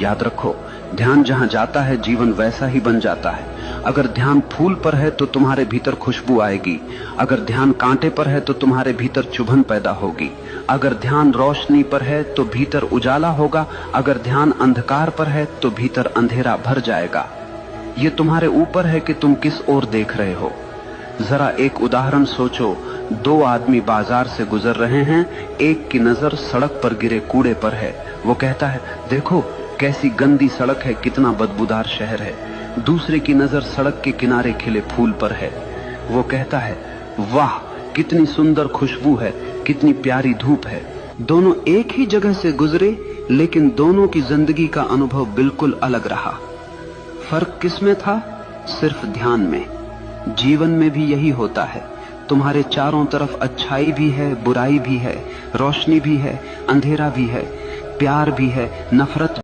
याद रखो, ध्यान जहां जाता है जीवन वैसा ही बन जाता है। अगर ध्यान फूल पर है तो तुम्हारे भीतर खुशबू आएगी। अगर ध्यान कांटे पर है तो तुम्हारे भीतर चुभन पैदा होगी। अगर ध्यान रोशनी पर है तो भीतर उजाला होगा। अगर ध्यान अंधकार पर है तो भीतर अंधेरा भर जाएगा। ये तुम्हारे ऊपर है कि तुम किस ओर देख रहे हो। जरा एक उदाहरण सोचो। दो आदमी बाजार से गुजर रहे हैं। एक की नजर सड़क पर गिरे कूड़े पर है। वो कहता है, देखो कैसी गंदी सड़क है, कितना बदबूदार शहर है। दूसरे की नजर सड़क के किनारे खिले फूल पर है। वो कहता है, वाह कितनी सुंदर खुशबू है, कितनी प्यारी धूप है। दोनों एक ही जगह से गुजरे, लेकिन दोनों की जिंदगी का अनुभव बिल्कुल अलग रहा। फर्क किसमें था? सिर्फ ध्यान में। जीवन में भी यही होता है। तुम्हारे चारों तरफ अच्छाई भी है, बुराई भी है, रोशनी भी है, अंधेरा भी है, प्यार भी है, नफरत